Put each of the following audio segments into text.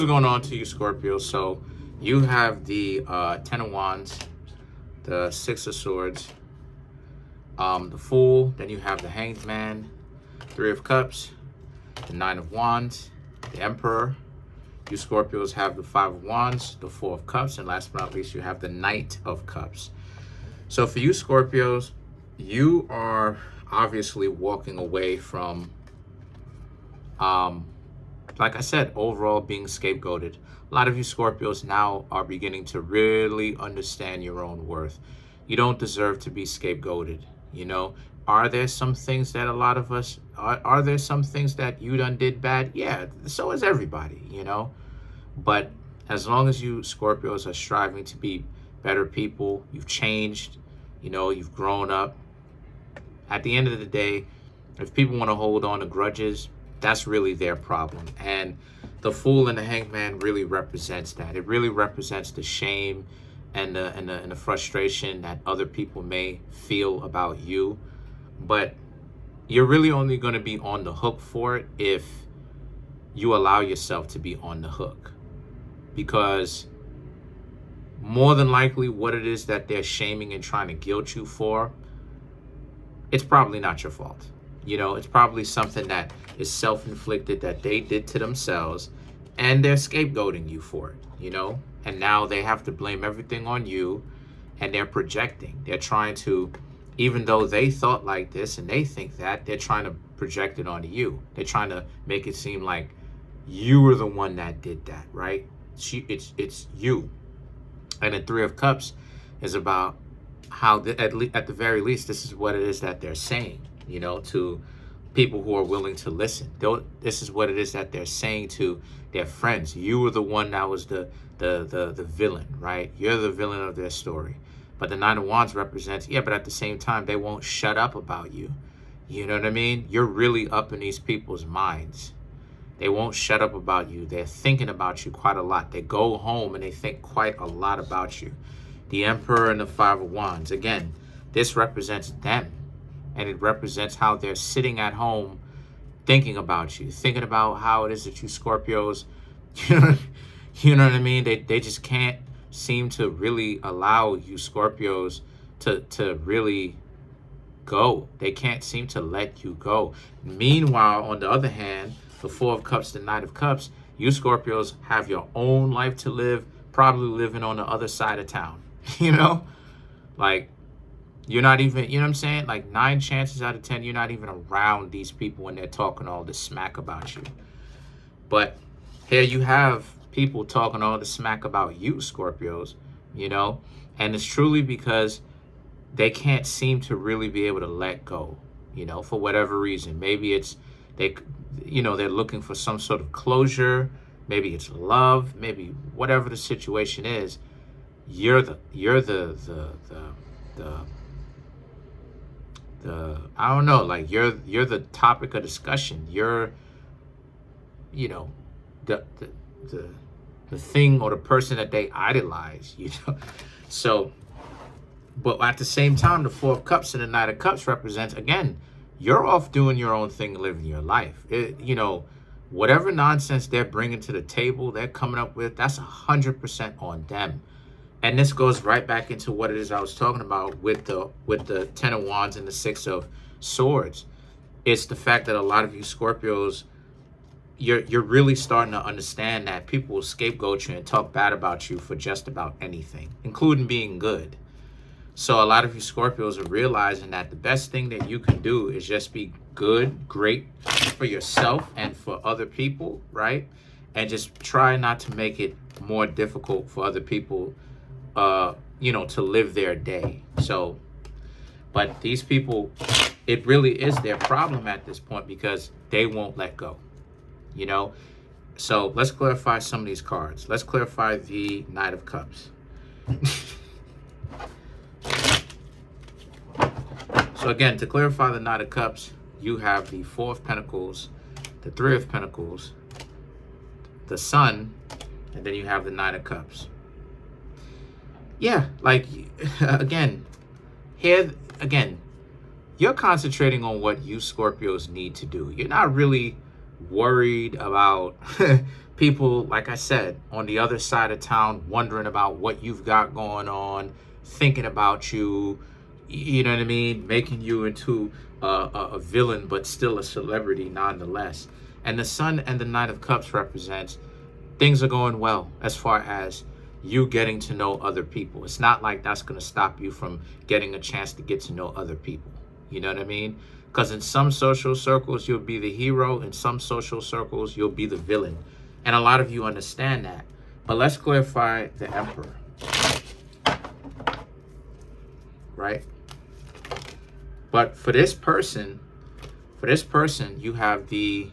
What's going on to you, Scorpio? So you have the Ten of Wands, the Six of Swords, the Fool, then you have the Hanged Man, Three of Cups, the Nine of Wands, the Emperor. You Scorpios have the Five of Wands, the Four of Cups, and last but not least, you have the Knight of Cups. So for you Scorpios, you are obviously walking away from, like I said, overall being scapegoated. A lot of you Scorpios now are beginning to really understand your own worth. You don't deserve to be scapegoated, you know? Are there some things that a lot of us, are there some things that you done did bad? Yeah, so is everybody, you know? But as long as you Scorpios are striving to be better people, you've changed, you know, you've grown up. At the end of the day, if people want to hold on to grudges, that's really their problem. And the Fool and the Hanged Man really represents that. It really represents the shame and the frustration that other people may feel about you. But you're really only going to be on the hook for it if you allow yourself to be on the hook. Because more than likely what it is that they're shaming and trying to guilt you for, it's probably not your fault. You know, it's probably something that is self-inflicted that they did to themselves, and they're scapegoating you for it, you know? And now they have to blame everything on you, and they're projecting. They're trying to, even though they thought like this and they think that, they're trying to project it onto you. They're trying to make it seem like you were the one that did that, right? It's you. And the Three of Cups is about how, at the very least, this is what it is that they're saying, you know, to people who are willing to listen. This is what it is that they're saying to their friends. You were the one that was the villain, right? You're the villain of their story. But the Nine of Wands represents, yeah, but at the same time, they won't shut up about you. You know what I mean? You're really up in these people's minds. They won't shut up about you. They're thinking about you quite a lot. They go home and they think quite a lot about you. The Emperor and the Five of Wands. Again, this represents them. And it represents how they're sitting at home thinking about you. Thinking about how it is that you Scorpios, you know what I mean? They just can't seem to really allow you Scorpios to really go. They can't seem to let you go. Meanwhile, on the other hand, the Four of Cups, the Knight of Cups, you Scorpios have your own life to live, probably living on the other side of town, you know? Like, you're not even, you know what I'm saying? Like 9 chances out of 10, you're not even around these people when they're talking all this smack about you. But here you have people talking all the smack about you, Scorpios, you know? And it's truly because they can't seem to really be able to let go, you know, for whatever reason. Maybe it's, you know, they're looking for some sort of closure. Maybe it's love. Maybe whatever the situation is, you're the I don't know, like you're the topic of discussion. You're, you know, the thing or the person that they idolize, you know. So, but at the same time, the Four of Cups and the Knight of Cups represents, again, you're off doing your own thing, living your life. You know, whatever nonsense they're bringing to the table, they're coming up with, that's 100% on them. And this goes right back into what it is I was talking about with the Ten of Wands and the Six of Swords. It's the fact that a lot of you Scorpios, you're really starting to understand that people will scapegoat you and talk bad about you for just about anything, including being good. So a lot of you Scorpios are realizing that the best thing that you can do is just be good, great for yourself and for other people, right? And just try not to make it more difficult for other people, you know, to live their day. So, but these people, it really is their problem at this point because they won't let go, you know? So let's clarify some of these cards. Let's clarify the Knight of Cups. So again, to clarify the Knight of Cups, you have the Four of Pentacles, the Three of Pentacles, the Sun, and then you have the Knight of Cups. Yeah, like, again, here, again, you're concentrating on what you Scorpios need to do. You're not really worried about People, like I said, on the other side of town, wondering about what you've got going on, thinking about you, you know what I mean? Making you into a villain, but still a celebrity nonetheless. And the Sun and the Knight of Cups represents things are going well as far as you getting to know other people. It's not like that's going to stop you from getting a chance to get to know other people. You know what I mean? Because in some social circles, you'll be the hero. In some social circles, you'll be the villain. And a lot of you understand that. But let's clarify the Emperor. Right? But for this person, you have the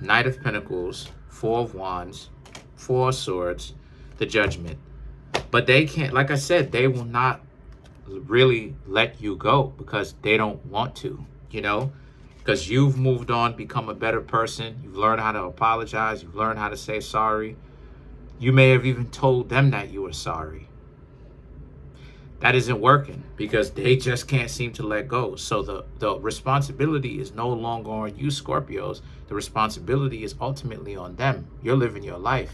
Knight of Pentacles, Four of Wands, Four of Swords, the Judgment. But they can't, like I said, they will not really let you go because they don't want to, you know? Because you've moved on, become a better person. You've learned how to apologize. You've learned how to say sorry. You may have even told them that you were sorry. That isn't working because they just can't seem to let go. So the responsibility is no longer on you, Scorpios. The responsibility is ultimately on them. You're living your life.